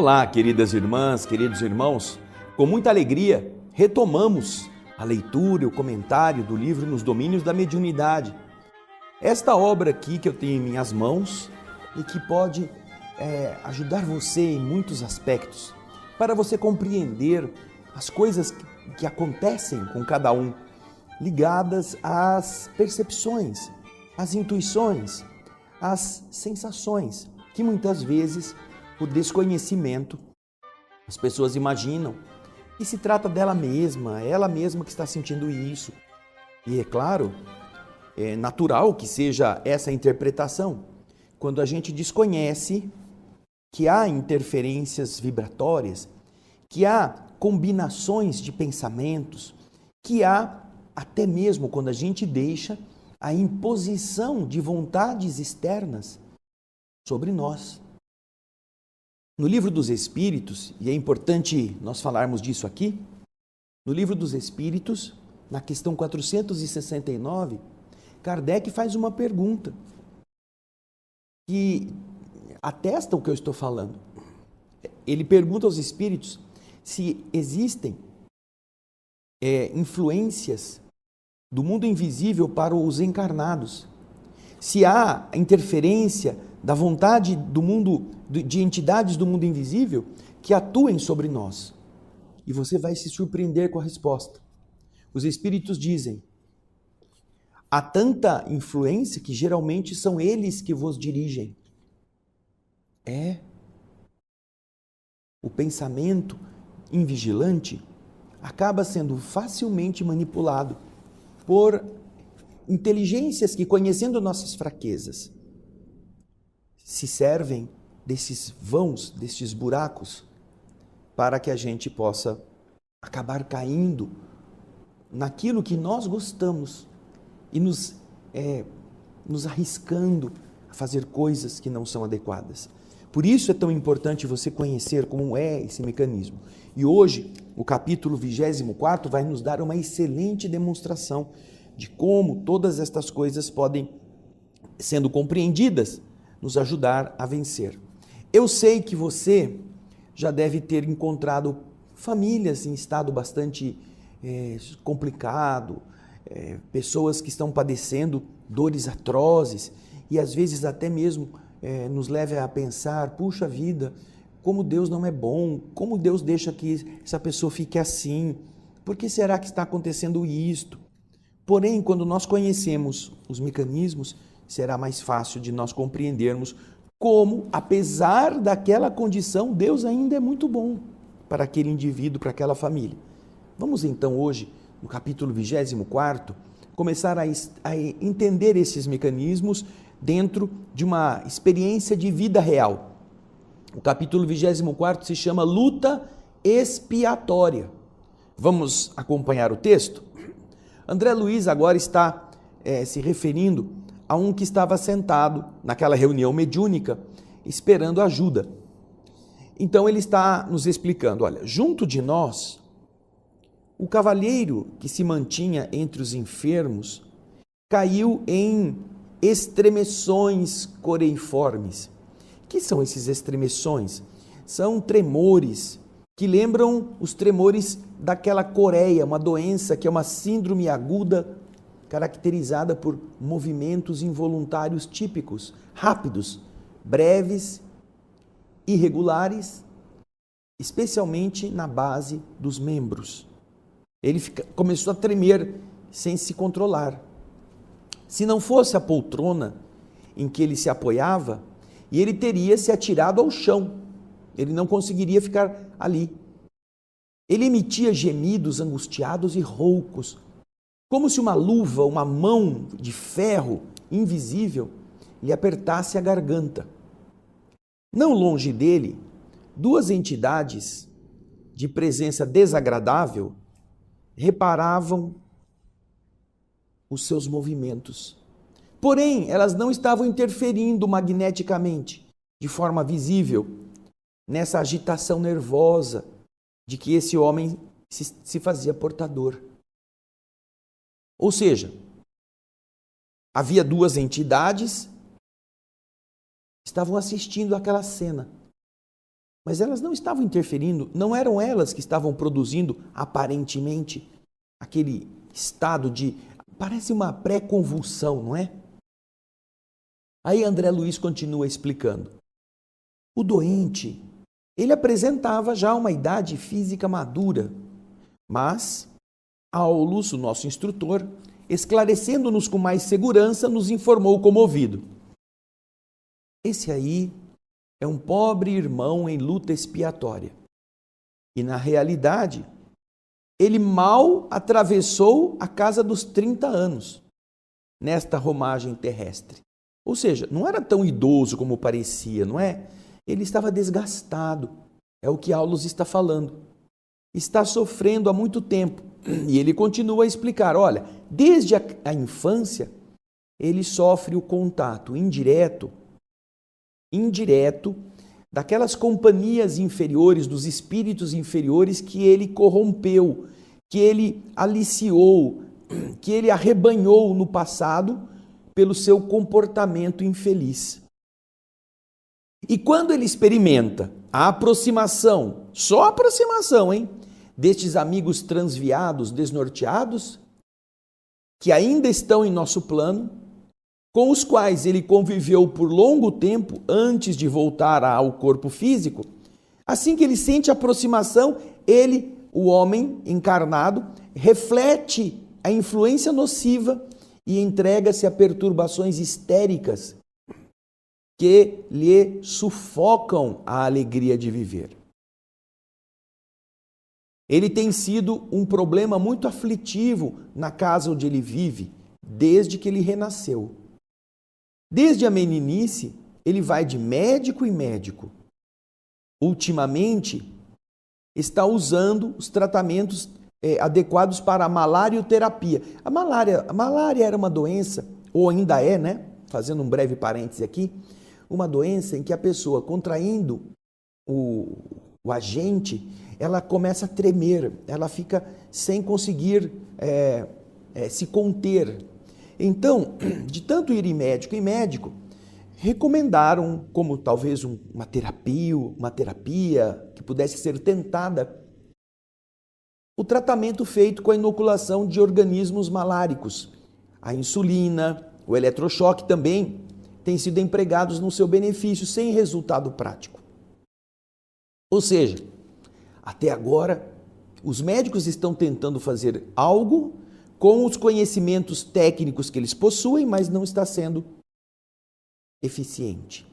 Olá, queridas irmãs, queridos irmãos. Com muita alegria, retomamos a leitura e o comentário do livro Nos Domínios da Mediunidade. Esta obra aqui que eu tenho em minhas mãos e que pode ajudar você em muitos aspectos, para você compreender as coisas que acontecem com cada um, ligadas às percepções, às intuições, às sensações, que muitas vezes, por desconhecimento, as pessoas imaginam que se trata dela mesma, ela mesma que está sentindo isso. E é claro, é natural que seja essa interpretação, quando a gente desconhece que há interferências vibratórias, que há combinações de pensamentos, que há até mesmo quando a gente deixa a imposição de vontades externas sobre nós. No Livro dos Espíritos, e é importante nós falarmos disso aqui, no Livro dos Espíritos, na questão 469, Kardec faz uma pergunta que atesta o que eu estou falando. Ele pergunta aos espíritos se existem influências do mundo invisível para os encarnados, se há interferência da vontade do mundo, de entidades do mundo invisível que atuem sobre nós. E você vai se surpreender com a resposta. Os espíritos dizem: há tanta influência que geralmente são eles que vos dirigem. O pensamento invigilante acaba sendo facilmente manipulado por inteligências que, conhecendo nossas fraquezas, se servem desses vãos, destes buracos, para que a gente possa acabar caindo naquilo que nós gostamos e nos arriscando a fazer coisas que não são adequadas. Por isso é tão importante você conhecer como é esse mecanismo. E hoje, o capítulo 24 vai nos dar uma excelente demonstração de como todas estas coisas podem, sendo compreendidas, nos ajudar a vencer. Eu sei que você já deve ter encontrado famílias em estado bastante complicado, pessoas que estão padecendo dores atrozes e às vezes até mesmo nos leva a pensar: puxa vida, como Deus não é bom, como Deus deixa que essa pessoa fique assim, por que será que está acontecendo isto? Porém, quando nós conhecemos os mecanismos, será mais fácil de nós compreendermos como, apesar daquela condição, Deus ainda é muito bom para aquele indivíduo, para aquela família. Vamos então hoje, no capítulo 24, começar a entender esses mecanismos dentro de uma experiência de vida real. O capítulo 24 se chama Luta Expiatória. Vamos acompanhar o texto? André Luiz agora está se referindo a um que estava sentado naquela reunião mediúnica, esperando ajuda. Então ele está nos explicando: olha, junto de nós, o cavalheiro que se mantinha entre os enfermos caiu em estremeções coreiformes. O que são esses estremeções? São tremores que lembram os tremores daquela coreia, uma doença que é uma síndrome aguda caracterizada por movimentos involuntários típicos, rápidos, breves, irregulares, especialmente na base dos membros. Ele começou a tremer sem se controlar. Se não fosse a poltrona em que ele se apoiava, ele teria se atirado ao chão. Ele não conseguiria ficar ali. Ele emitia gemidos angustiados e roucos, como se uma luva, uma mão de ferro invisível lhe apertasse a garganta. Não longe dele, duas entidades de presença desagradável reparavam os seus movimentos. Porém, elas não estavam interferindo magneticamente, de forma visível, nessa agitação nervosa de que esse homem se fazia portador. Ou seja, havia duas entidades que estavam assistindo àquela cena. Mas elas não estavam interferindo, não eram elas que estavam produzindo, aparentemente, aquele estado de... Parece uma pré-convulsão, não é? Aí André Luiz continua explicando. O doente, ele apresentava já uma idade física madura, mas Aulus, o nosso instrutor, esclarecendo-nos com mais segurança, nos informou comovido. Esse aí é um pobre irmão em luta expiatória. E, na realidade, ele mal atravessou a casa dos 30 anos nesta romagem terrestre. Ou seja, não era tão idoso como parecia, não é? Ele estava desgastado, é o que Aulus está falando. Está sofrendo há muito tempo. E ele continua a explicar, olha, desde a infância, ele sofre o contato indireto, daquelas companhias inferiores, dos espíritos inferiores que ele corrompeu, que ele aliciou, que ele arrebanhou no passado pelo seu comportamento infeliz. E quando ele experimenta a aproximação, só a aproximação, destes amigos transviados, desnorteados, que ainda estão em nosso plano, com os quais ele conviveu por longo tempo antes de voltar ao corpo físico, assim que ele sente a aproximação, ele, o homem encarnado, reflete a influência nociva e entrega-se a perturbações histéricas que lhe sufocam a alegria de viver. Ele tem sido um problema muito aflitivo na casa onde ele vive, desde que ele renasceu. Desde a meninice, ele vai de médico em médico. Ultimamente, está usando os tratamentos adequados para a malarioterapia. A malária era uma doença, ou ainda é, né? Fazendo um breve parêntese aqui, uma doença em que a pessoa, contraindo o agente, ela começa a tremer, ela fica sem conseguir se conter. Então, de tanto ir em médico, recomendaram como talvez uma terapia que pudesse ser tentada, o tratamento feito com a inoculação de organismos maláricos. A insulina, o eletrochoque também têm sido empregados no seu benefício, sem resultado prático. Ou seja, até agora, os médicos estão tentando fazer algo com os conhecimentos técnicos que eles possuem, mas não está sendo eficiente.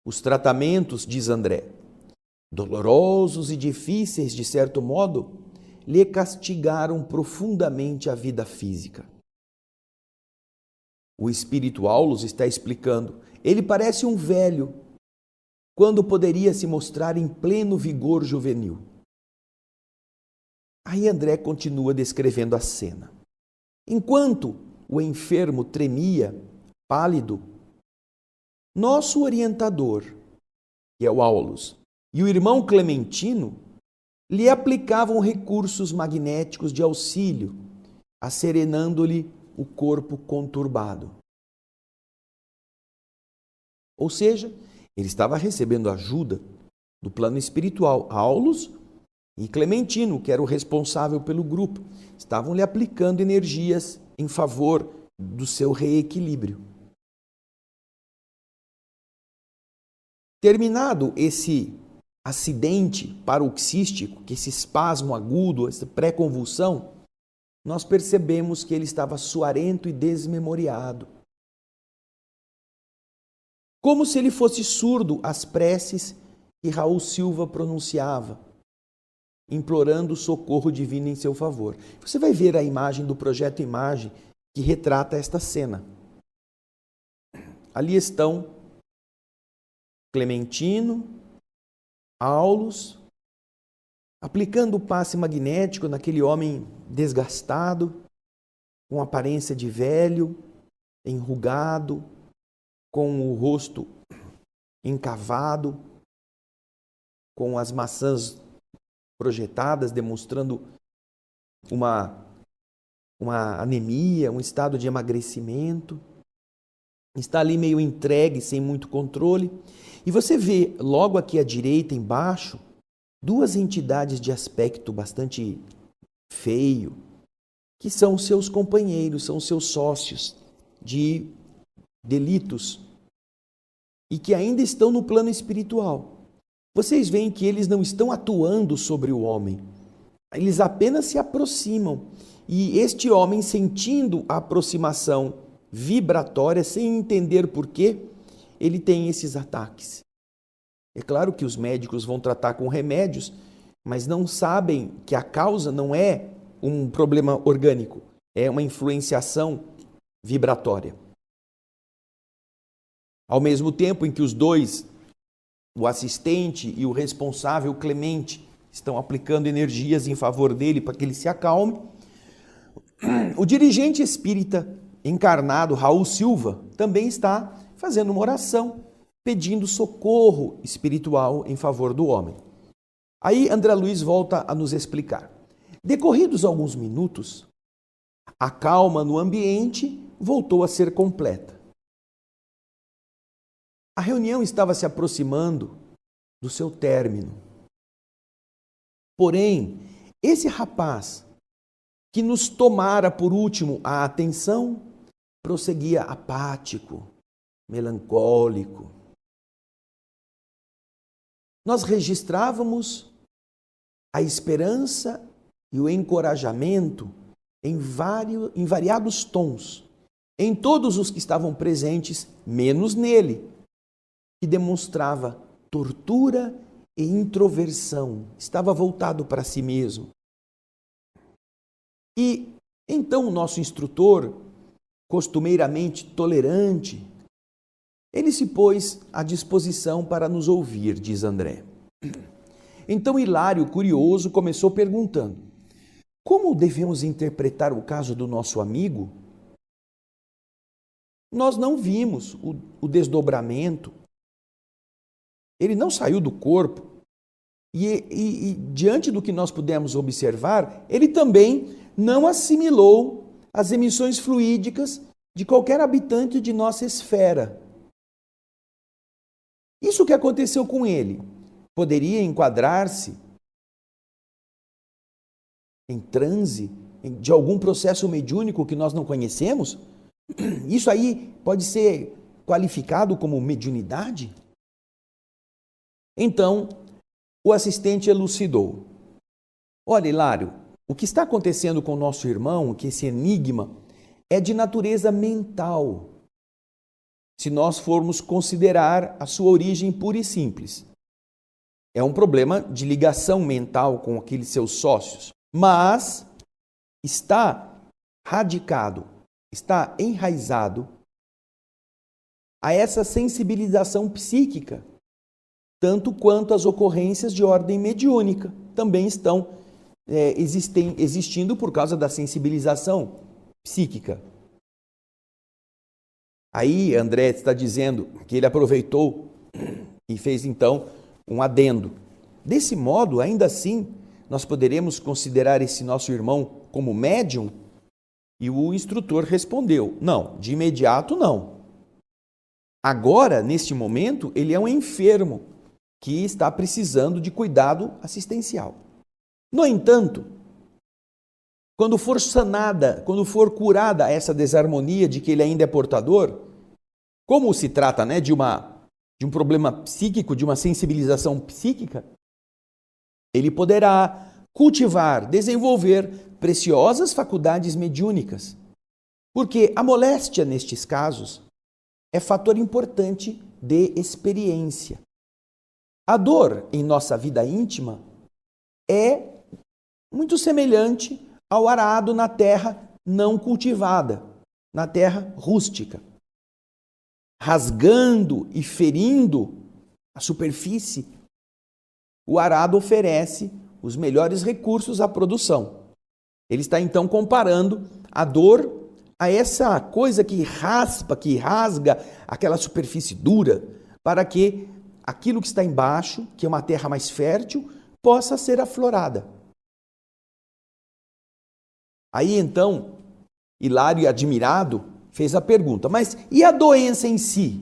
Os tratamentos, diz André, dolorosos e difíceis de certo modo, lhe castigaram profundamente a vida física. O espírito Aulus está explicando, ele parece um velho, quando poderia se mostrar em pleno vigor juvenil. Aí André continua descrevendo a cena. Enquanto o enfermo tremia, pálido, nosso orientador, que é o Aulus, e o irmão Clementino lhe aplicavam recursos magnéticos de auxílio, asserenando-lhe o corpo conturbado. Ou seja, ele estava recebendo ajuda do plano espiritual. Aulus e Clementino, que era o responsável pelo grupo, estavam lhe aplicando energias em favor do seu reequilíbrio. Terminado esse acidente paroxístico, que esse espasmo agudo, essa pré-convulsão, nós percebemos que ele estava suarento e desmemoriado. Como se ele fosse surdo às preces que Raul Silva pronunciava, implorando o socorro divino em seu favor. Você vai ver a imagem do projeto Imagem que retrata esta cena. Ali estão Clementino, Aulus, aplicando o passe magnético naquele homem desgastado, com aparência de velho, enrugado, com o rosto encavado, com as maçãs projetadas, demonstrando uma anemia, um estado de emagrecimento. Está ali meio entregue, sem muito controle. E você vê logo aqui à direita, embaixo, duas entidades de aspecto bastante feio, que são seus companheiros, são seus sócios de delitos e que ainda estão no plano espiritual. Vocês veem que eles não estão atuando sobre o homem, eles apenas se aproximam. E este homem, sentindo a aproximação vibratória, sem entender por quê, ele tem esses ataques. É claro que os médicos vão tratar com remédios, mas não sabem que a causa não é um problema orgânico, é uma influenciação vibratória. Ao mesmo tempo em que os dois, o assistente e o responsável, o Clemente, estão aplicando energias em favor dele para que ele se acalme, o dirigente espírita encarnado, Raul Silva, também está fazendo uma oração, pedindo socorro espiritual em favor do homem. Aí André Luiz volta a nos explicar. Decorridos alguns minutos, a calma no ambiente voltou a ser completa. A reunião estava se aproximando do seu término. Porém, esse rapaz que nos tomara por último a atenção, prosseguia apático, melancólico. Nós registrávamos a esperança e o encorajamento em variados tons, em todos os que estavam presentes, menos nele, que demonstrava tortura e introversão, estava voltado para si mesmo. E então o nosso instrutor, costumeiramente tolerante, ele se pôs à disposição para nos ouvir, diz André. Então Hilário, curioso, começou perguntando: como devemos interpretar o caso do nosso amigo? Nós não vimos o desdobramento, ele não saiu do corpo, e diante do que nós pudemos observar, ele também não assimilou as emissões fluídicas de qualquer habitante de nossa esfera. Isso que aconteceu com ele poderia enquadrar-se em transe, de algum processo mediúnico que nós não conhecemos? Isso aí pode ser qualificado como mediunidade? Então, o assistente elucidou. Olha, Hilário, o que está acontecendo com o nosso irmão, que esse enigma, é de natureza mental, se nós formos considerar a sua origem pura e simples. É um problema de ligação mental com aqueles seus sócios, mas está radicado, está enraizado a essa sensibilização psíquica, tanto quanto as ocorrências de ordem mediúnica também estão existindo por causa da sensibilização psíquica. Aí André está dizendo que ele aproveitou e fez então um adendo. Desse modo, ainda assim, nós poderemos considerar esse nosso irmão como médium? E o instrutor respondeu: não, de imediato não. Agora, neste momento, ele é um enfermo que está precisando de cuidado assistencial. No entanto, quando for sanada, quando for curada essa desarmonia de que ele ainda é portador, como se trata, de um problema psíquico, de uma sensibilização psíquica, ele poderá cultivar, desenvolver preciosas faculdades mediúnicas. Porque a moléstia, nestes casos, é fator importante de experiência. A dor em nossa vida íntima é muito semelhante ao arado na terra não cultivada, na terra rústica. Rasgando e ferindo a superfície, o arado oferece os melhores recursos à produção. Ele está então comparando a dor a essa coisa que raspa, que rasga aquela superfície dura, para que aquilo que está embaixo, que é uma terra mais fértil, possa ser aflorada. Aí então, Hilário, admirado, fez a pergunta: mas e a doença em si?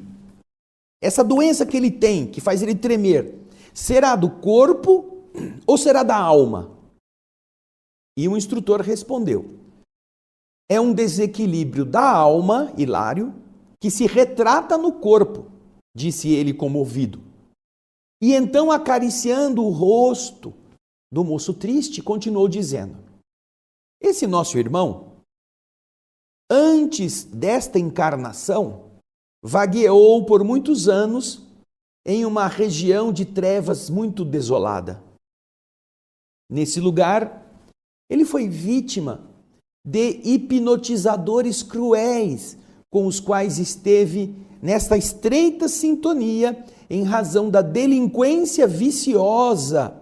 essa doença que ele tem, que faz ele tremer, será do corpo ou será da alma? E o instrutor respondeu: é um desequilíbrio da alma, Hilário, que se retrata no corpo, disse ele comovido. E então, acariciando o rosto do moço triste, continuou dizendo: esse nosso irmão, antes desta encarnação, vagueou por muitos anos em uma região de trevas muito desolada. Nesse lugar, ele foi vítima de hipnotizadores cruéis, com os quais esteve nesta estreita sintonia em razão da delinquência viciosa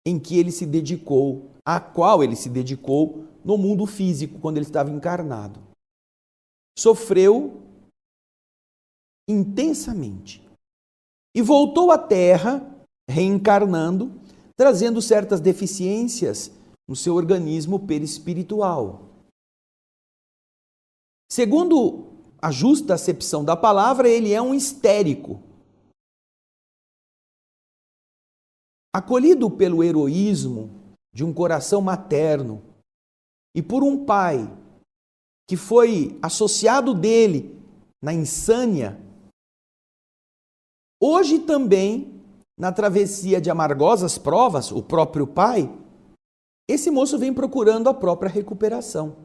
em que ele se dedicou, a qual ele se dedicou no mundo físico, quando ele estava encarnado. Sofreu intensamente e voltou à Terra, reencarnando, trazendo certas deficiências no seu organismo perispiritual. Segundo a justa acepção da palavra, ele é um histérico. Acolhido pelo heroísmo de um coração materno e por um pai que foi associado dele na insânia, hoje também, na travessia de amargosas provas, o próprio pai, esse moço vem procurando a própria recuperação.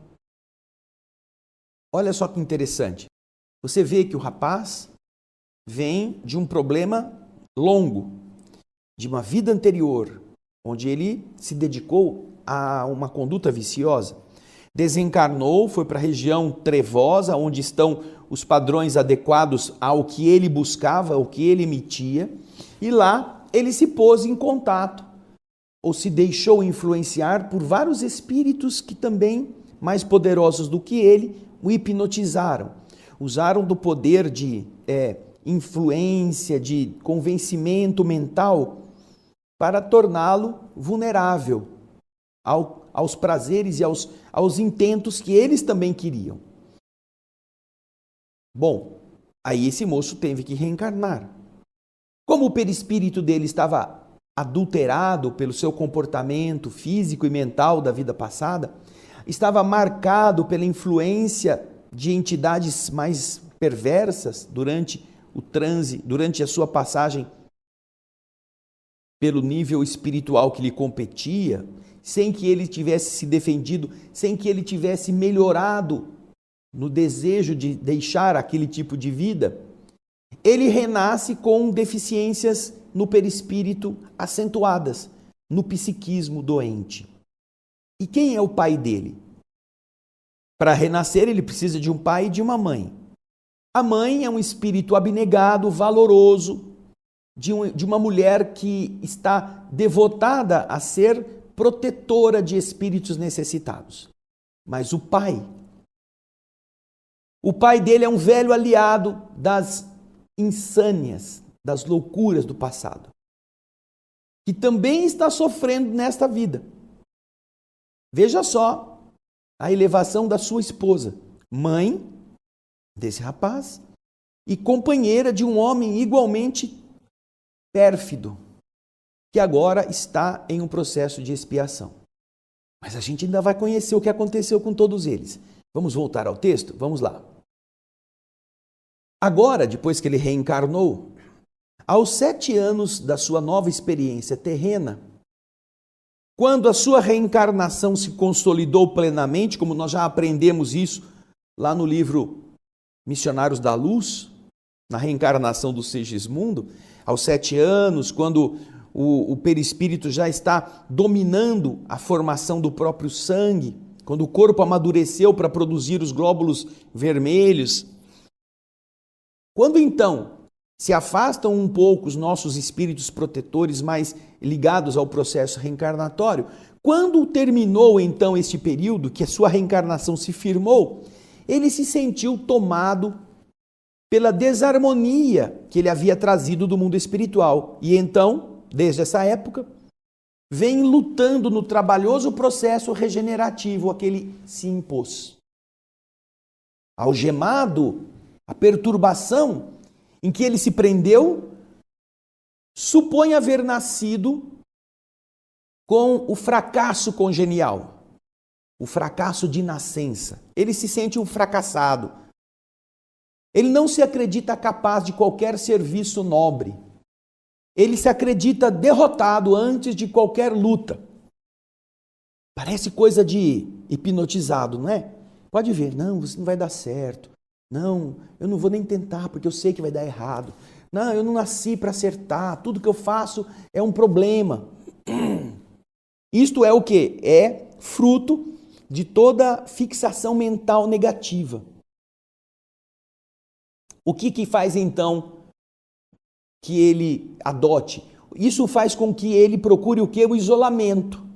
Olha só que interessante. Você vê que o rapaz vem de um problema longo, de uma vida anterior, onde ele se dedicou a uma conduta viciosa. Desencarnou, foi para a região trevosa, onde estão os padrões adequados ao que ele buscava, ao que ele emitia, e lá ele se pôs em contato, ou se deixou influenciar por vários espíritos que também, mais poderosos do que ele, o hipnotizaram. Usaram do poder de influência, de convencimento mental, para torná-lo vulnerável aos prazeres e aos intentos que eles também queriam. Bom, aí esse moço teve que reencarnar. Como o perispírito dele estava adulterado pelo seu comportamento físico e mental da vida passada, estava marcado pela influência de entidades mais perversas durante o transe, durante a sua passagem pelo nível espiritual que lhe competia, sem que ele tivesse se defendido, sem que ele tivesse melhorado no desejo de deixar aquele tipo de vida, ele renasce com deficiências no perispírito acentuadas, no psiquismo doente. E quem é o pai dele? Para renascer, ele precisa de um pai e de uma mãe. A mãe é um espírito abnegado, valoroso, de uma mulher que está devotada a ser protetora de espíritos necessitados. Mas o pai dele é um velho aliado das insânias, das loucuras do passado, que também está sofrendo nesta vida. Veja só a elevação da sua esposa, mãe desse rapaz e companheira de um homem igualmente pérfido, que agora está em um processo de expiação. Mas a gente ainda vai conhecer o que aconteceu com todos eles. Vamos voltar ao texto? Vamos lá. Agora, depois que ele reencarnou, aos 7 anos da sua nova experiência terrena, quando a sua reencarnação se consolidou plenamente, como nós já aprendemos isso lá no livro Missionários da Luz, na reencarnação do Segismundo, aos 7 anos, quando o perispírito já está dominando a formação do próprio sangue, quando o corpo amadureceu para produzir os glóbulos vermelhos, quando então se afastam um pouco os nossos espíritos protetores mais ligados ao processo reencarnatório, quando terminou então este período, que a sua reencarnação se firmou, ele se sentiu tomado pela desarmonia que ele havia trazido do mundo espiritual. E então, desde essa época, vem lutando no trabalhoso processo regenerativo a que ele se impôs. Algemado A perturbação em que ele se prendeu supõe haver nascido com o fracasso congenial, o fracasso de nascença. Ele se sente um fracassado. Ele não se acredita capaz de qualquer serviço nobre. Ele se acredita derrotado antes de qualquer luta. Parece coisa de hipnotizado, não é? Pode ver, não, você não vai dar certo. Não, eu não vou nem tentar porque eu sei que vai dar errado. Não, eu não nasci para acertar, tudo que eu faço é um problema. Isto é o quê? É fruto de toda fixação mental negativa. O que faz então que ele adote? Isso faz com que ele procure o quê? O isolamento.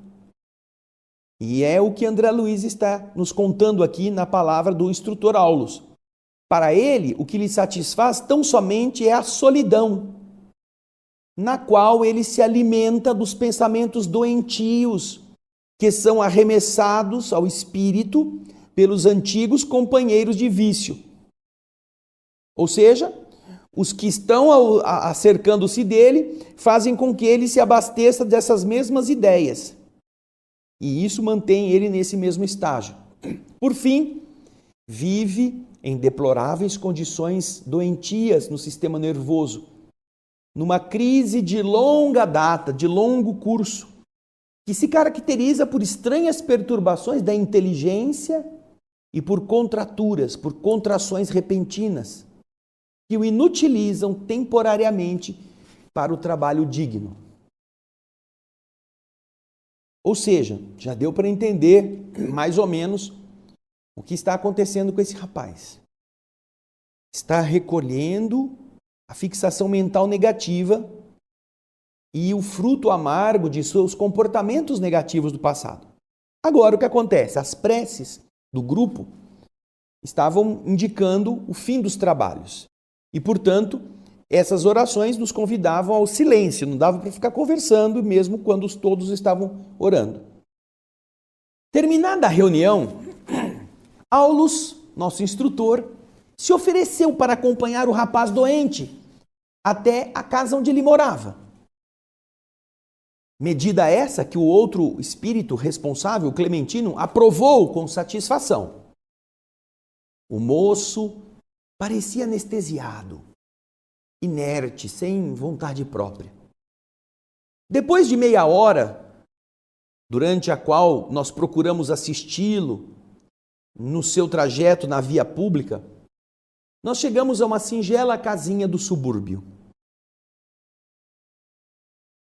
E é o que André Luiz está nos contando aqui na palavra do instrutor Aulus. Para ele, o que lhe satisfaz tão somente é a solidão, na qual ele se alimenta dos pensamentos doentios, que são arremessados ao espírito pelos antigos companheiros de vício. Ou seja, os que estão acercando-se dele fazem com que ele se abasteça dessas mesmas ideias. E isso mantém ele nesse mesmo estágio. Por fim, vive em deploráveis condições doentias no sistema nervoso, numa crise de longa data, de longo curso, que se caracteriza por estranhas perturbações da inteligência e por contraturas, por contrações repentinas, que o inutilizam temporariamente para o trabalho digno. Ou seja, já deu para entender mais ou menos o que está acontecendo com esse rapaz. Está recolhendo a fixação mental negativa e o fruto amargo de seus comportamentos negativos do passado. Agora, o que acontece? As preces do grupo estavam indicando o fim dos trabalhos. E, portanto, essas orações nos convidavam ao silêncio, não dava para ficar conversando mesmo quando todos estavam orando. Terminada a reunião, Aulus, nosso instrutor, se ofereceu para acompanhar o rapaz doente até a casa onde ele morava. Medida essa que o outro espírito responsável, Clementino, aprovou com satisfação. O moço parecia anestesiado, inerte, sem vontade própria. Depois de meia hora, durante a qual nós procuramos assisti-lo no seu trajeto na via pública, nós chegamos a uma singela casinha do subúrbio.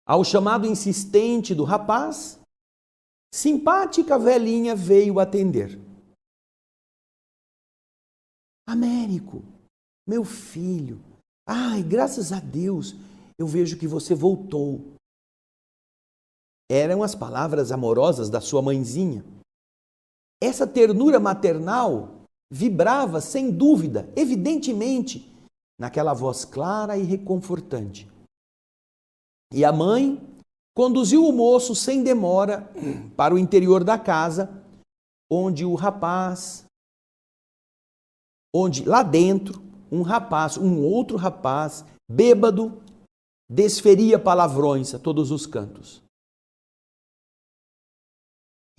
Ao chamado insistente do rapaz, simpática velhinha veio atender. Américo, meu filho, ai, graças a Deus, eu vejo que você voltou. Eram as palavras amorosas da sua mãezinha. Essa ternura maternal vibrava, sem dúvida, evidentemente, naquela voz clara e reconfortante. E a mãe conduziu o moço sem demora para o interior da casa, onde lá dentro, um outro rapaz, bêbado, desferia palavrões a todos os cantos.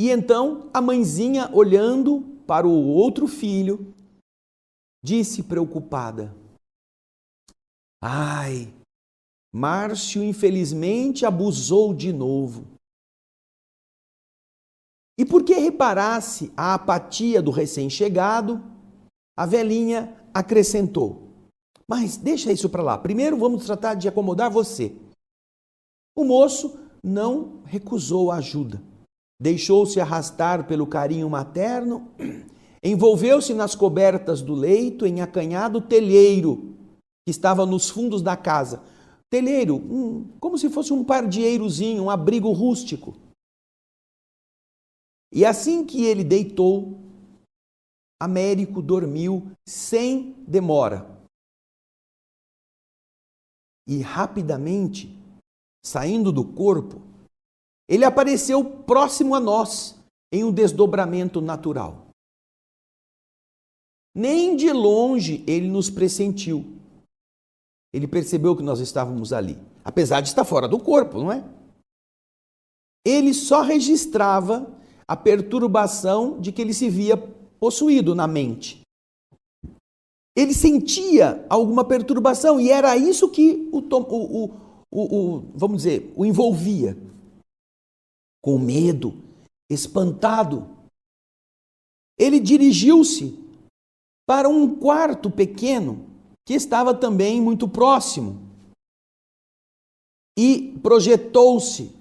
E então a mãezinha, olhando para o outro filho, disse preocupada: ai, Márcio infelizmente abusou de novo. E porque reparasse a apatia do recém-chegado, a velhinha acrescentou: mas deixa isso para lá, primeiro vamos tratar de acomodar você. O moço não recusou a ajuda. Deixou-se arrastar pelo carinho materno, envolveu-se nas cobertas do leito em acanhado telheiro que estava nos fundos da casa. Telheiro, como se fosse um pardieirozinho, um abrigo rústico. E assim que ele deitou, Américo dormiu sem demora. E rapidamente, saindo do corpo, ele apareceu próximo a nós, em um desdobramento natural. Nem de longe ele nos pressentiu. Ele percebeu que nós estávamos ali, apesar de estar fora do corpo, não é? Ele só registrava a perturbação de que ele se via possuído na mente. Ele sentia alguma perturbação e era isso que vamos dizer, o envolvia. Com medo, espantado, ele dirigiu-se para um quarto pequeno que estava também muito próximo e projetou-se.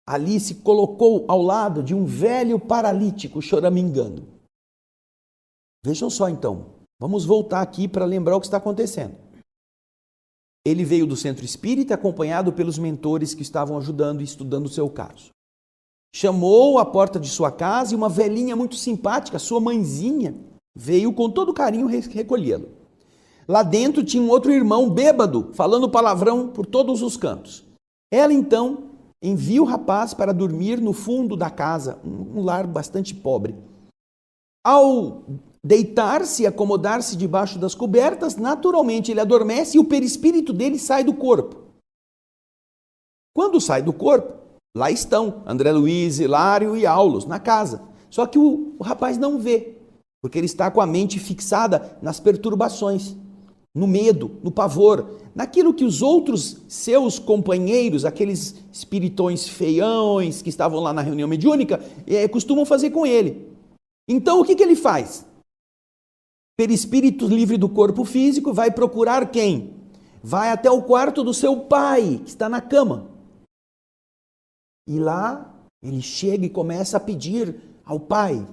Ali se colocou ao lado de um velho paralítico choramingando. Vejam só então, vamos voltar aqui para lembrar o que está acontecendo. Ele veio do centro espírita acompanhado pelos mentores que estavam ajudando e estudando o seu caso. Chamou à porta de sua casa e uma velhinha muito simpática, sua mãezinha, veio com todo carinho recolhê-lo. Lá dentro tinha um outro irmão bêbado, falando palavrão por todos os cantos. Ela então envia o rapaz para dormir no fundo da casa, um lar bastante pobre. Ao deitar-se e acomodar-se debaixo das cobertas, naturalmente ele adormece e o perispírito dele sai do corpo. Quando sai do corpo, lá estão André Luiz, Hilário e Aulus na casa. Só que o rapaz não vê, porque ele está com a mente fixada nas perturbações, no medo, no pavor, naquilo que os outros seus companheiros, aqueles espiritões feiões que estavam lá na reunião mediúnica, costumam fazer com ele. Então o que ele faz? Perispírito livre do corpo físico, vai procurar quem? Vai até o quarto do seu pai, que está na cama. E lá ele chega e começa a pedir ao pai.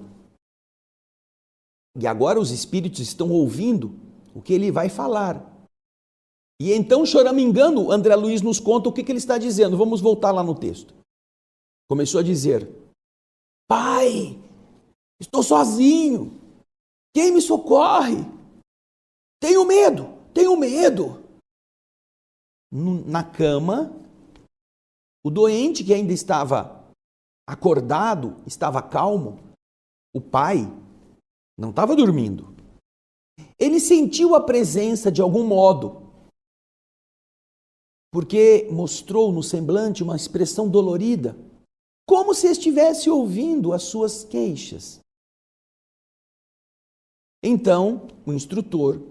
E agora os espíritos estão ouvindo o que ele vai falar. E então, choramingando, André Luiz nos conta o que ele está dizendo. Vamos voltar lá no texto. Começou a dizer: Pai, estou sozinho. Quem me socorre? Tenho medo, tenho medo. Na cama, o doente que ainda estava acordado, estava calmo. O pai não estava dormindo. Ele sentiu a presença de algum modo, porque mostrou no semblante uma expressão dolorida, como se estivesse ouvindo as suas queixas. Então, o instrutor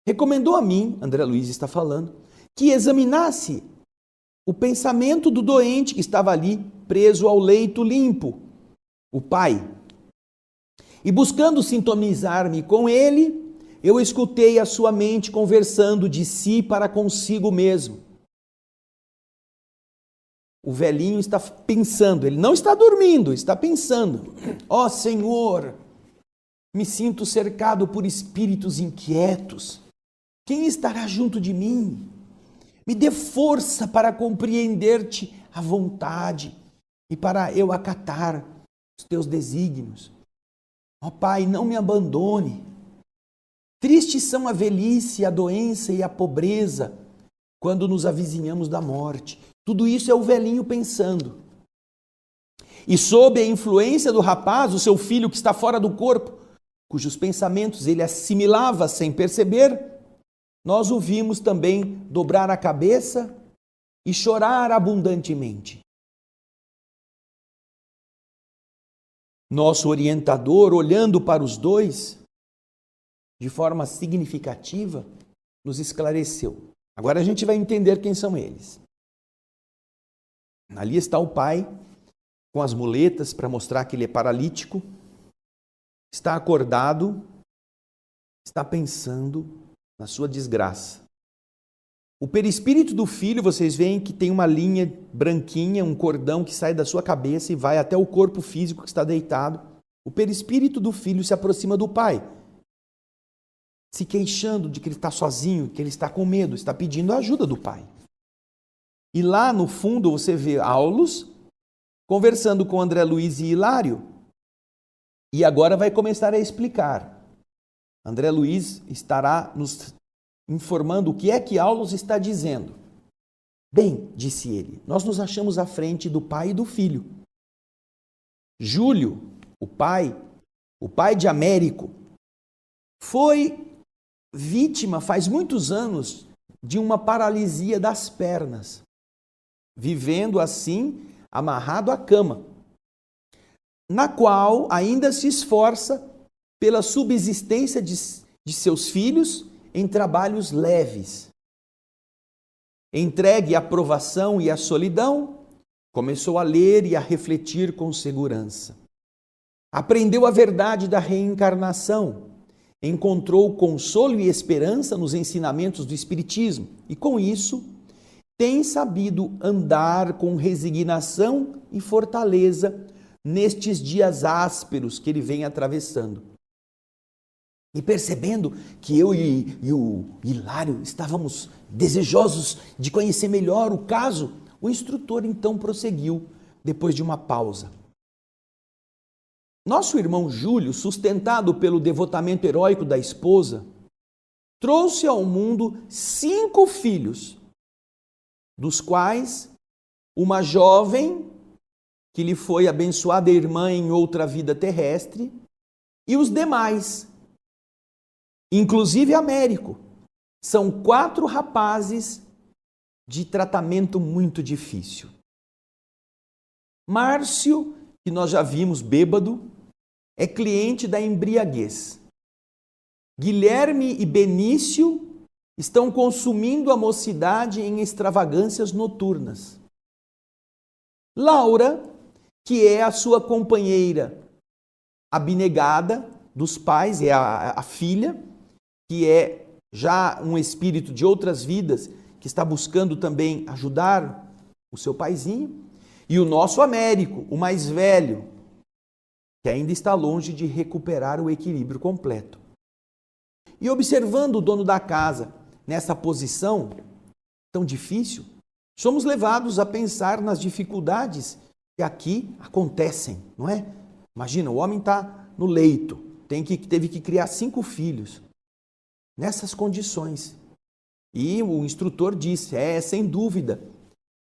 recomendou a mim, André Luiz está falando, que examinasse o pensamento do doente que estava ali, preso ao leito limpo, o pai. E buscando sintonizar-me com ele, eu escutei a sua mente conversando de si para consigo mesmo. O velhinho está pensando, ele não está dormindo, está pensando: ó Senhor, me sinto cercado por espíritos inquietos. Quem estará junto de mim? Me dê força para compreender-te à vontade e para eu acatar os teus desígnios. Ó Pai, não me abandone. Tristes são a velhice, a doença e a pobreza quando nos avizinhamos da morte. Tudo isso é o velhinho pensando. E sob a influência do rapaz, o seu filho que está fora do corpo, cujos pensamentos ele assimilava sem perceber, nós o vimos também dobrar a cabeça e chorar abundantemente. Nosso orientador, olhando para os dois, de forma significativa, nos esclareceu. Agora a gente vai entender quem são eles. Ali está o pai, com as muletas para mostrar que ele é paralítico, está acordado, está pensando na sua desgraça. O perispírito do filho, vocês veem que tem uma linha branquinha, um cordão que sai da sua cabeça e vai até o corpo físico que está deitado. O perispírito do filho se aproxima do pai, se queixando de que ele está sozinho, que ele está com medo, está pedindo a ajuda do pai. E lá no fundo você vê Aulus conversando com André Luiz e Hilário. E agora vai começar a explicar. André Luiz estará nos informando o que é que Aulus está dizendo. Bem, disse ele, nós nos achamos à frente do pai e do filho. Júlio, o pai de Américo, foi vítima, faz muitos anos, de uma paralisia das pernas, vivendo assim, amarrado à cama, na qual ainda se esforça pela subsistência de seus filhos em trabalhos leves. Entregue à provação e à solidão, começou a ler e a refletir com segurança. Aprendeu a verdade da reencarnação, encontrou consolo e esperança nos ensinamentos do Espiritismo e, com isso, tem sabido andar com resignação e fortaleza nestes dias ásperos que ele vem atravessando. E percebendo que eu e o Hilário estávamos desejosos de conhecer melhor o caso, o instrutor então prosseguiu, depois de uma pausa. Nosso irmão Júlio, sustentado pelo devotamento heróico da esposa, trouxe ao mundo 5 filhos, dos quais uma jovem, que lhe foi abençoada irmã em outra vida terrestre, e os demais, inclusive Américo. São 4 rapazes de tratamento muito difícil. Márcio, que nós já vimos bêbado, é cliente da embriaguez. Guilherme e Benício estão consumindo a mocidade em extravagâncias noturnas. Laura, que é a sua companheira abnegada dos pais, é a filha, que é já um espírito de outras vidas, que está buscando também ajudar o seu paizinho, e o nosso Américo, o mais velho, que ainda está longe de recuperar o equilíbrio completo. E observando o dono da casa nessa posição tão difícil, somos levados a pensar nas dificuldades que aqui acontecem, não é? Imagina, o homem está no leito, teve que criar 5 filhos, nessas condições. E o instrutor disse, sem dúvida,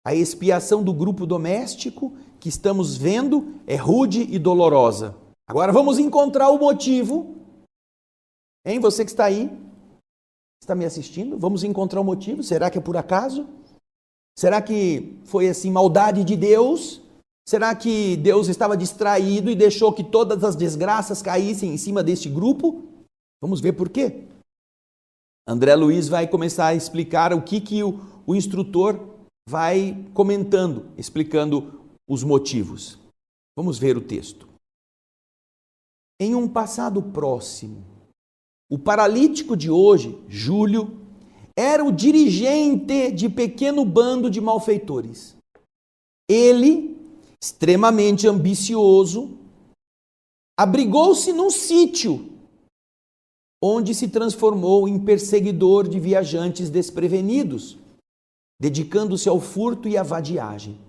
a expiação do grupo doméstico que estamos vendo é rude e dolorosa. Agora vamos encontrar o motivo. Hein, você que está aí, está me assistindo? Vamos encontrar o motivo? Será que é por acaso? Será que foi assim, maldade de Deus? Será que Deus estava distraído e deixou que todas as desgraças caíssem em cima deste grupo? Vamos ver por quê. André Luiz vai começar a explicar o que o instrutor vai comentando, explicando os motivos. Vamos ver o texto. Em um passado próximo, o paralítico de hoje, Júlio, era o dirigente de pequeno bando de malfeitores. Ele, extremamente ambicioso, abrigou-se num sítio, onde se transformou em perseguidor de viajantes desprevenidos, dedicando-se ao furto e à vadiagem.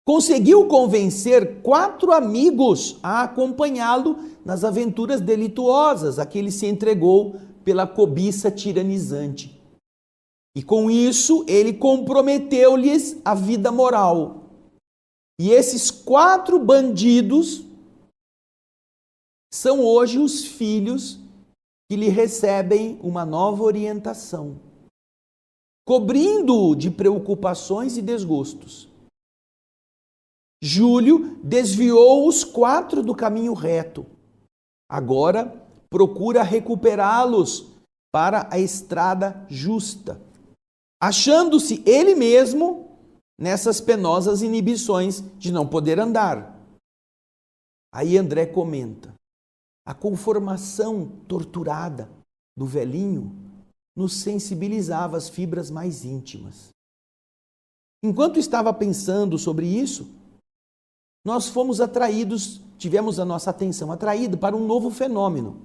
Conseguiu convencer 4 amigos a acompanhá-lo nas aventuras delituosas a que ele se entregou pela cobiça tiranizante. E com isso, ele comprometeu-lhes a vida moral. E esses 4 bandidos são hoje os filhos que lhe recebem uma nova orientação, cobrindo-o de preocupações e desgostos. Júlio desviou os 4 do caminho reto. Agora procura recuperá-los para a estrada justa, achando-se ele mesmo nessas penosas inibições de não poder andar. Aí André comenta: a conformação torturada do velhinho nos sensibilizava as fibras mais íntimas. Enquanto estava pensando sobre isso, nós fomos atraídos, tivemos a nossa atenção atraída para um novo fenômeno.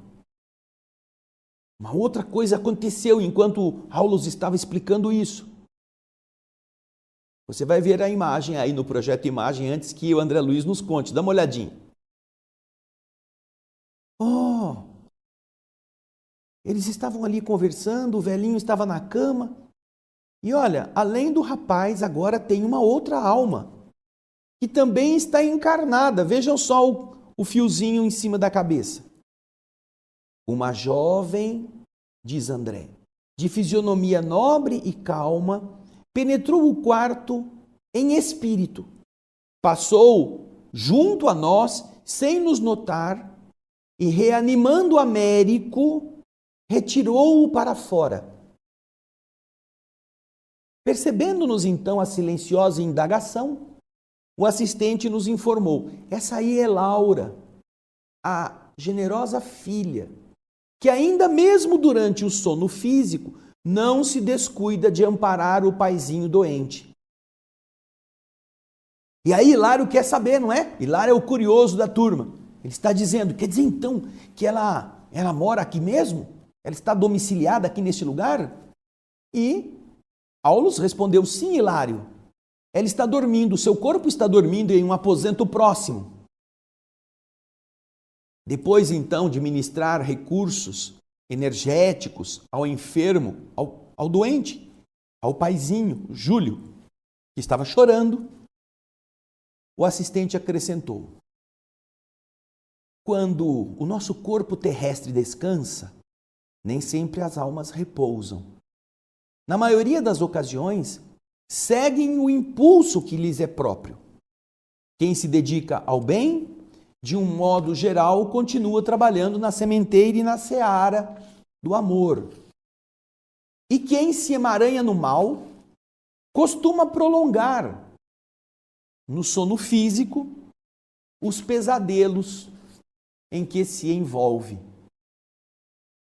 Uma outra coisa aconteceu enquanto Aulus estava explicando isso. Você vai ver a imagem aí no projeto Imagem antes que o André Luiz nos conte. Dá uma olhadinha. Eles estavam ali conversando, o velhinho estava na cama. E olha, além do rapaz, agora tem uma outra alma, que também está encarnada. Vejam só o fiozinho em cima da cabeça. Uma jovem, diz André, de fisionomia nobre e calma, penetrou o quarto em espírito. Passou junto a nós, sem nos notar, e reanimando Américo, retirou-o para fora. Percebendo-nos então a silenciosa indagação, o assistente nos informou: essa aí é Laura, a generosa filha, que ainda mesmo durante o sono físico não se descuida de amparar o paizinho doente. E aí Hilário quer saber, não é? Hilário é o curioso da turma. Ele está dizendo, quer dizer então que ela mora aqui mesmo? Ela está domiciliada aqui neste lugar? E Aulus respondeu, sim, Hilário. Ela está dormindo, seu corpo está dormindo em um aposento próximo. Depois, então, de ministrar recursos energéticos ao enfermo, ao doente, ao paizinho, Júlio, que estava chorando, o assistente acrescentou: quando o nosso corpo terrestre descansa, nem sempre as almas repousam. Na maioria das ocasiões, seguem o impulso que lhes é próprio. Quem se dedica ao bem, de um modo geral, continua trabalhando na sementeira e na seara do amor. E quem se emaranha no mal, costuma prolongar, no sono físico, os pesadelos em que se envolve.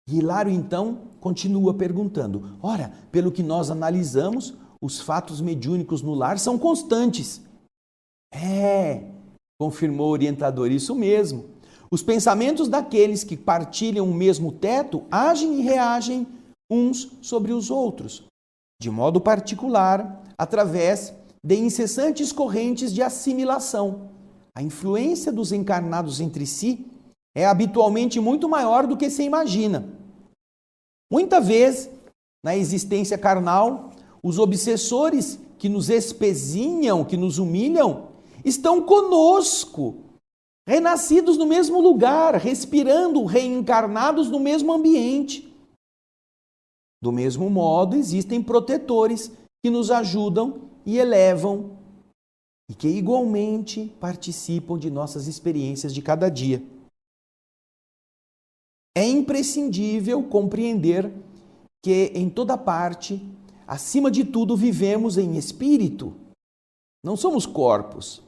E Hilário, então, continua perguntando: ora, pelo que nós analisamos, os fatos mediúnicos no lar são constantes. Confirmou o orientador, isso mesmo. Os pensamentos daqueles que partilham o mesmo teto agem e reagem uns sobre os outros, de modo particular, através de incessantes correntes de assimilação. A influência dos encarnados entre si é habitualmente muito maior do que se imagina. Muita vez, na existência carnal, os obsessores que nos espezinham, que nos humilham, estão conosco, renascidos no mesmo lugar, respirando, reencarnados no mesmo ambiente. Do mesmo modo, existem protetores que nos ajudam e elevam e que igualmente participam de nossas experiências de cada dia. É imprescindível compreender que em toda parte, acima de tudo, vivemos em espírito. Não somos corpos.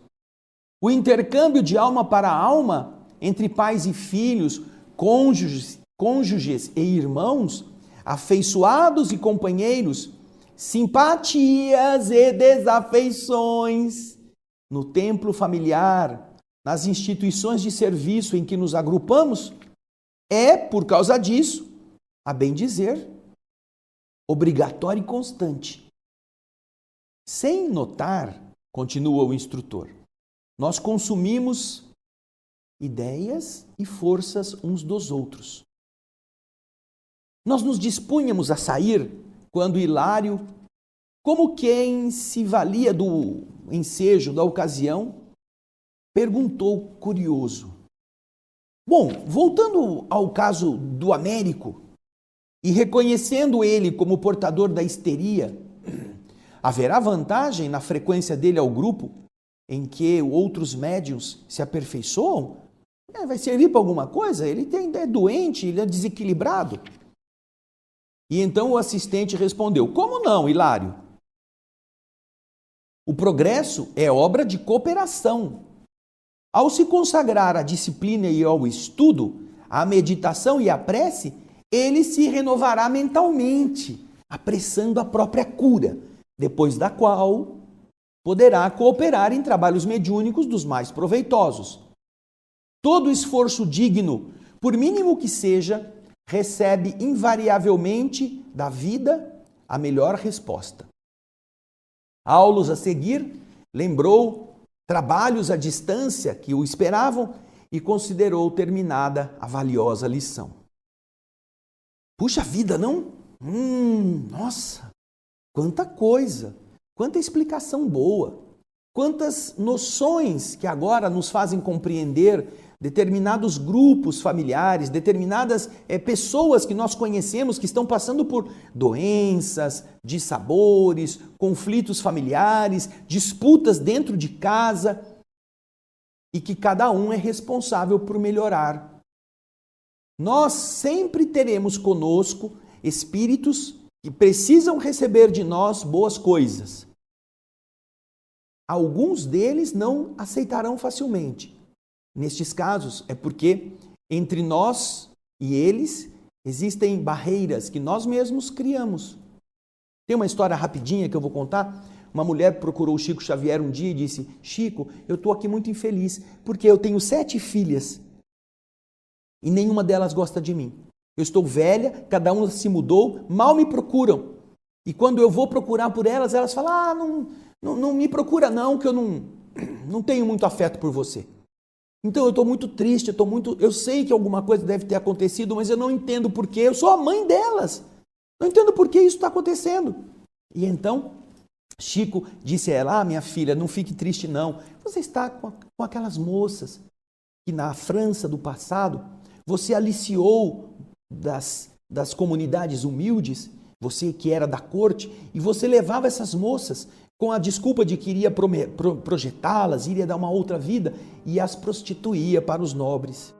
O intercâmbio de alma para alma entre pais e filhos, cônjuges e irmãos, afeiçoados e companheiros, simpatias e desafeições, no templo familiar, nas instituições de serviço em que nos agrupamos, é, por causa disso, a bem dizer, obrigatório e constante. Sem notar, continua o instrutor, nós consumimos ideias e forças uns dos outros. Nós nos dispunhamos a sair quando Hilário, como quem se valia do ensejo da ocasião, perguntou curioso: bom, voltando ao caso do Américo e reconhecendo ele como portador da histeria, haverá vantagem na frequência dele ao grupo em que outros médiuns se aperfeiçoam? Vai servir para alguma coisa? Ele é doente, ele é desequilibrado. E então o assistente respondeu: como não, Hilário? O progresso é obra de cooperação. Ao se consagrar à disciplina e ao estudo, à meditação e à prece, ele se renovará mentalmente, apressando a própria cura, depois da qual poderá cooperar em trabalhos mediúnicos dos mais proveitosos. Todo esforço digno, por mínimo que seja, recebe invariavelmente da vida a melhor resposta. Aulus, a seguir, lembrou trabalhos à distância que o esperavam e considerou terminada a valiosa lição. Puxa vida, não? Nossa, quanta coisa, quanta explicação boa, quantas noções que agora nos fazem compreender determinados grupos familiares, determinadas pessoas que nós conhecemos que estão passando por doenças, dissabores, conflitos familiares, disputas dentro de casa e que cada um é responsável por melhorar. Nós sempre teremos conosco espíritos que precisam receber de nós boas coisas. Alguns deles não aceitarão facilmente. Nestes casos, é porque entre nós e eles existem barreiras que nós mesmos criamos. Tem uma história rapidinha que eu vou contar. Uma mulher procurou o Chico Xavier um dia e disse: Chico, eu estou aqui muito infeliz porque eu tenho 7 filhas e nenhuma delas gosta de mim. Eu estou velha, cada uma se mudou, mal me procuram. E quando eu vou procurar por elas, elas falam: não me procura não, que eu não tenho muito afeto por você. Então eu estou muito triste, eu sei que alguma coisa deve ter acontecido, mas eu não entendo por quê. Eu sou a mãe delas. Não entendo por que isso está acontecendo. E então, Chico disse a ela: minha filha, não fique triste não. Você está com aquelas moças que na França do passado, você aliciou das comunidades humildes, você que era da corte, e você levava essas moças com a desculpa de que iria projetá-las, iria dar uma outra vida, e as prostituía para os nobres.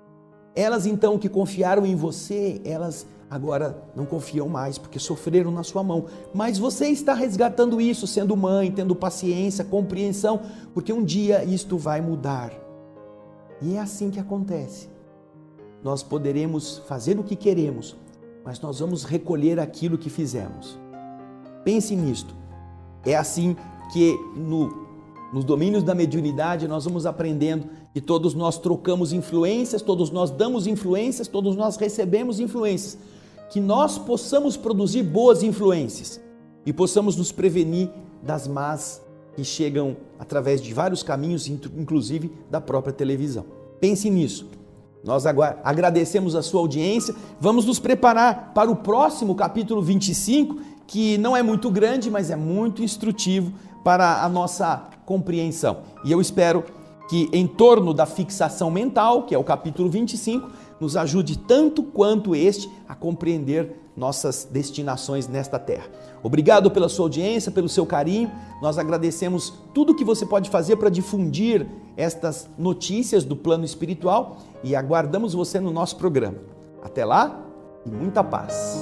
Elas então que confiaram em você, elas agora não confiam mais, porque sofreram na sua mão. Mas você está resgatando isso, sendo mãe, tendo paciência, compreensão, porque um dia isto vai mudar. E é assim que acontece. Nós poderemos fazer o que queremos, mas nós vamos recolher aquilo que fizemos. Pense nisto. É assim que nos domínios da mediunidade nós vamos aprendendo que todos nós trocamos influências, todos nós damos influências, todos nós recebemos influências. Que nós possamos produzir boas influências e possamos nos prevenir das más que chegam através de vários caminhos, inclusive da própria televisão. Pense nisso. Nós agora agradecemos a sua audiência, vamos nos preparar para o próximo capítulo 25, que não é muito grande, mas é muito instrutivo para a nossa compreensão. E eu espero que em torno da fixação mental, que é o capítulo 25, nos ajude tanto quanto este a compreender nossas destinações nesta terra. Obrigado pela sua audiência, pelo seu carinho. Nós agradecemos tudo que você pode fazer para difundir estas notícias do plano espiritual e aguardamos você no nosso programa. Até lá e muita paz.